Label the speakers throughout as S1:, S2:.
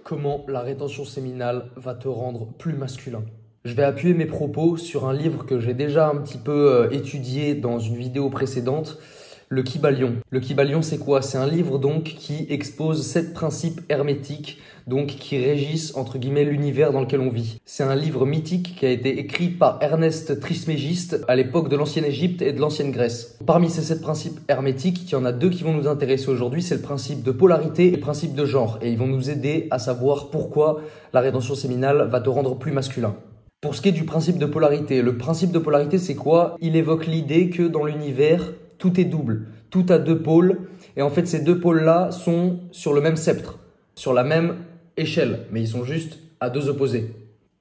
S1: Comment la rétention séminale va te rendre plus masculin. Je vais appuyer mes propos sur un livre que j'ai déjà un petit peu étudié dans une vidéo précédente, le Kybalion. Le Kybalion, c'est quoi? C'est un livre donc qui expose 7 principes hermétiques donc qui régissent entre guillemets l'univers dans lequel on vit. C'est un livre mythique qui a été écrit par Ernest Trismégiste à l'époque de l'ancienne Égypte et de l'ancienne Grèce. Parmi ces 7 principes hermétiques, il y en a 2 qui vont nous intéresser aujourd'hui, c'est le principe de polarité et le principe de genre. Et ils vont nous aider à savoir pourquoi la rétention séminale va te rendre plus masculin. Pour ce qui est du principe de polarité, le principe de polarité c'est quoi? Il évoque l'idée que dans l'univers, tout est double, tout a 2 pôles, et en fait ces 2 pôles-là sont sur le même sceptre, sur la même échelle, mais ils sont juste à 2 opposés.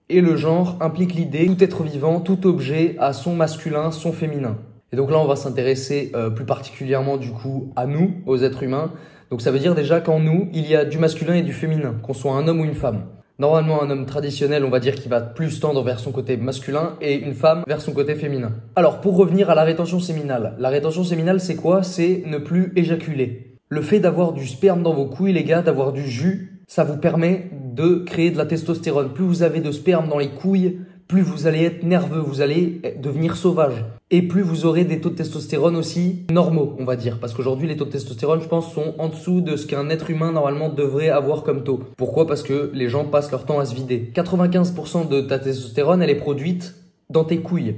S1: Et le genre implique l'idée que tout être vivant, tout objet a son masculin, son féminin. Et donc là on va s'intéresser plus particulièrement du coup à nous, aux êtres humains. Donc ça veut dire déjà qu'en nous, il y a du masculin et du féminin, qu'on soit un homme ou une femme. Normalement, un homme traditionnel, on va dire qu'il va plus tendre vers son côté masculin et une femme vers son côté féminin. Alors, pour revenir à la rétention séminale. La rétention séminale, c'est quoi? C'est ne plus éjaculer. Le fait d'avoir du sperme dans vos couilles, les gars, d'avoir du jus, ça vous permet de créer de la testostérone. Plus vous avez de sperme dans les couilles, plus vous allez être nerveux, vous allez devenir sauvage. Et plus vous aurez des taux de testostérone aussi normaux, on va dire. Parce qu'aujourd'hui, les taux de testostérone, je pense, sont en dessous de ce qu'un être humain, normalement, devrait avoir comme taux. Pourquoi? Parce que les gens passent leur temps à se vider. 95% de ta testostérone, elle est produite dans tes couilles.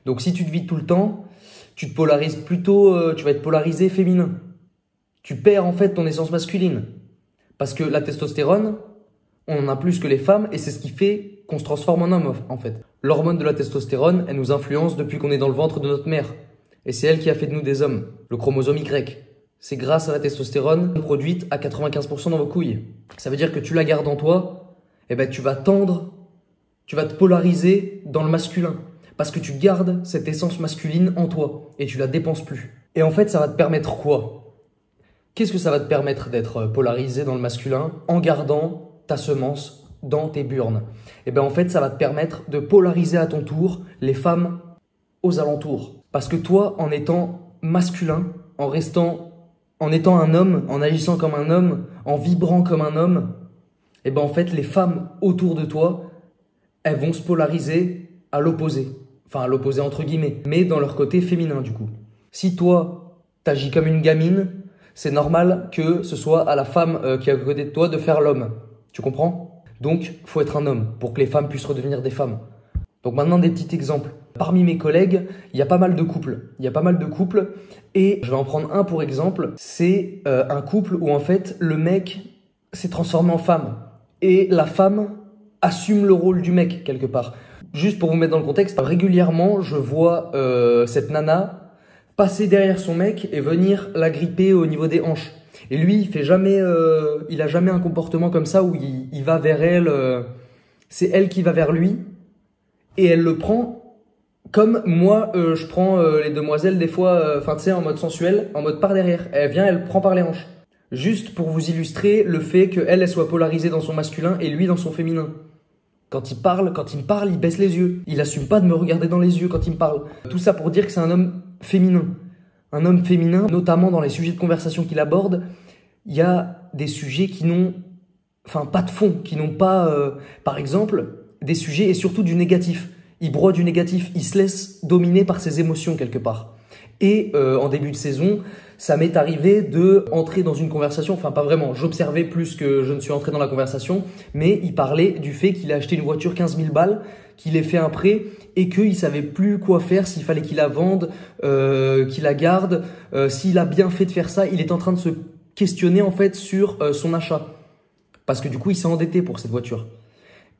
S1: Donc, si tu te vides tout le temps, tu te polarises plutôt, tu vas être polarisé féminin. Tu perds, en fait, ton essence masculine. Parce que la testostérone, on en a plus que les femmes et c'est ce qui fait qu'on se transforme en homme en fait. L'hormone de la testostérone, elle nous influence depuis qu'on est dans le ventre de notre mère. Et c'est elle qui a fait de nous des hommes. Le chromosome Y. C'est grâce à la testostérone produite à 95% dans vos couilles. Ça veut dire que tu la gardes en toi, et ben tu vas tendre, tu vas te polariser dans le masculin. Parce que tu gardes cette essence masculine en toi et tu la dépenses plus. Et en fait, ça va te permettre quoi? Qu'est-ce que ça va te permettre d'être polarisé dans le masculin en gardant ta semence dans tes burnes? Et bien en fait, ça va te permettre de polariser à ton tour les femmes aux alentours. Parce que toi, en étant masculin, en étant un homme, en agissant comme un homme, en vibrant comme un homme, et ben en fait, les femmes autour de toi, elles vont se polariser à l'opposé. Enfin, à l'opposé entre guillemets, mais dans leur côté féminin du coup. Si toi, t'agis comme une gamine, c'est normal que ce soit à la femme qui est à côté de toi de faire l'homme. Tu comprends? Donc, faut être un homme pour que les femmes puissent redevenir des femmes. Donc maintenant, des petits exemples. Parmi mes collègues, il y a pas mal de couples. Et je vais en prendre un pour exemple. C'est un couple où en fait, le mec s'est transformé en femme. Et la femme assume le rôle du mec quelque part. Juste pour vous mettre dans le contexte, régulièrement, je vois cette nana passer derrière son mec et venir la gripper au niveau des hanches. Et lui, il a jamais un comportement comme ça où il va vers elle. C'est elle qui va vers lui et elle le prend comme moi, je prends les demoiselles des fois, tu sais, en mode sensuel, en mode par derrière. Elle vient, elle prend par les hanches. Juste pour vous illustrer le fait qu'elle soit polarisée dans son masculin et lui dans son féminin. Quand il me parle, il baisse les yeux. Il assume pas de me regarder dans les yeux quand il me parle. Tout ça pour dire que c'est un homme féminin. Un homme féminin, notamment dans les sujets de conversation qu'il aborde, il y a des sujets qui n'ont, pas de fond, qui n'ont pas, par exemple, des sujets et surtout du négatif. Il broie du négatif, il se laisse dominer par ses émotions quelque part. Et en début de saison, ça m'est arrivé de entrer dans une conversation, pas vraiment, j'observais plus que je ne suis entré dans la conversation, mais il parlait du fait qu'il a acheté une voiture 15 000 balles, qu'il ait fait un prêt et qu'il savait plus quoi faire, s'il fallait qu'il la vende, qu'il la garde, s'il a bien fait de faire ça. Il est en train de se questionner en fait sur son achat. Parce que du coup, il s'est endetté pour cette voiture.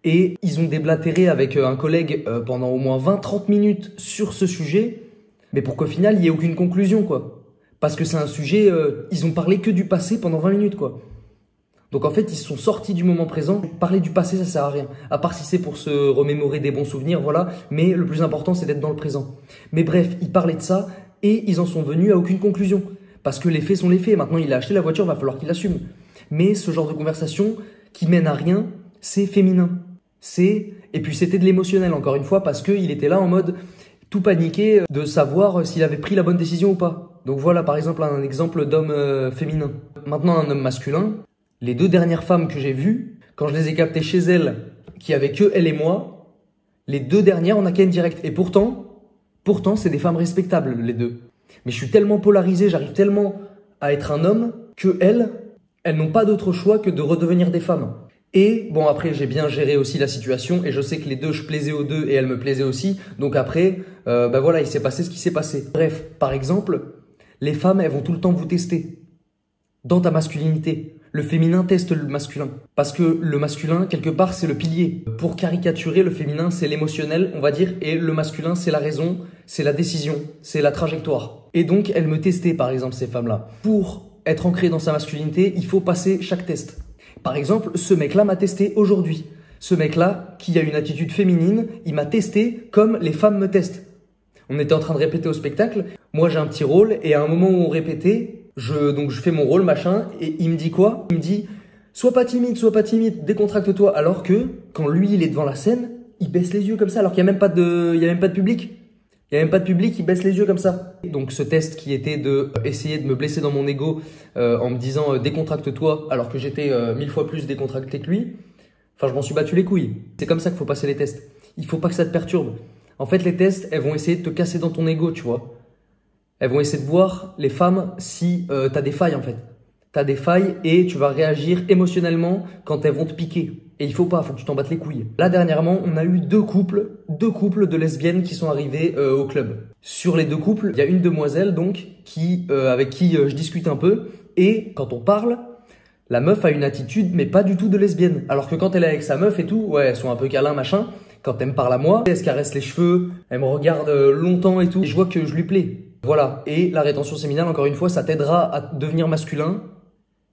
S1: Et ils ont déblatéré avec un collègue pendant au moins 20-30 minutes sur ce sujet, mais pour qu'au final, il n'y ait aucune conclusion, quoi. Parce que c'est un sujet, ils ont parlé que du passé pendant 20 minutes, quoi. Donc en fait, ils se sont sortis du moment présent. Parler du passé, ça sert à rien. À part si c'est pour se remémorer des bons souvenirs, voilà. Mais le plus important, c'est d'être dans le présent. Mais bref, ils parlaient de ça et ils en sont venus à aucune conclusion. Parce que les faits sont les faits. Maintenant, il a acheté la voiture, va falloir qu'il l'assume. Mais ce genre de conversation qui mène à rien, c'est féminin. Et puis c'était de l'émotionnel, encore une fois, parce qu'il était là en mode tout paniqué de savoir s'il avait pris la bonne décision ou pas. Donc voilà, par exemple, un exemple d'homme féminin. Maintenant, un homme masculin. Les 2 dernières femmes que j'ai vues, Quand je les ai captées chez elle, qui avait que elle et moi, les 2 dernières, on a Ken direct. Et pourtant, c'est des femmes respectables, les 2. Mais je suis tellement polarisé, j'arrive tellement à être un homme que elles n'ont pas d'autre choix que de redevenir des femmes. Et bon, après, j'ai bien géré aussi la situation et je sais que les 2, je plaisais aux 2 et elles me plaisaient aussi. Donc après, voilà, il s'est passé ce qui s'est passé. Bref, par exemple, les femmes, elles vont tout le temps vous tester dans ta masculinité. Le féminin teste le masculin. Parce que le masculin, quelque part, c'est le pilier. Pour caricaturer, le féminin, c'est l'émotionnel, on va dire, et le masculin, c'est la raison, c'est la décision, c'est la trajectoire. Et donc, elles me testaient, par exemple, ces femmes-là. Pour être ancré dans sa masculinité, il faut passer chaque test. Par exemple, ce mec-là m'a testé aujourd'hui. Ce mec-là, qui a une attitude féminine, il m'a testé comme les femmes me testent. On était en train de répéter au spectacle. Moi, j'ai un petit rôle et à un moment où on répétait, donc je fais mon rôle, machin, et il me dit quoi? Il me dit « Sois pas timide, décontracte-toi ». Alors que, quand lui, il est devant la scène, il baisse les yeux comme ça, alors qu'il n'y a même pas de public. Il n'y a même pas de public, il baisse les yeux comme ça. Donc ce test qui était de essayer de me blesser dans mon ego en me disant décontracte-toi, alors que j'étais 1000 fois plus décontracté que lui, enfin je m'en suis battu les couilles. C'est comme ça qu'il faut passer les tests. Il faut pas que ça te perturbe. En fait, les tests, elles vont essayer de te casser dans ton ego, tu vois. Elles vont essayer de voir, les femmes, si tu as des failles en fait. Tu as des failles et tu vas réagir émotionnellement quand elles vont te piquer. Et il faut que tu t'en battes les couilles. Là, dernièrement, on a eu deux couples de lesbiennes qui sont arrivés au club. Sur les 2 couples, il y a une demoiselle donc avec qui je discute un peu. Et quand on parle, la meuf a une attitude, mais pas du tout de lesbienne. Alors que quand elle est avec sa meuf et tout, ouais, elles sont un peu câlins, machin. Quand elle me parle à moi, elle se caresse les cheveux, elle me regarde longtemps et tout. Et je vois que je lui plais. Voilà. Et la rétention séminale, encore une fois, ça t'aidera à devenir masculin,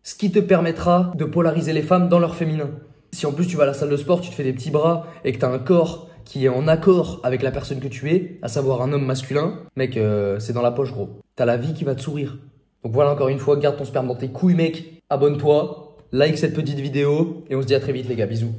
S1: ce qui te permettra de polariser les femmes dans leur féminin. Si en plus tu vas à la salle de sport, tu te fais des petits bras et que tu as un corps qui est en accord avec la personne que tu es, à savoir un homme masculin, mec, c'est dans la poche, gros. T'as la vie qui va te sourire. Donc voilà, encore une fois, garde ton sperme dans tes couilles, mec. Abonne-toi, like cette petite vidéo et on se dit à très vite, les gars. Bisous.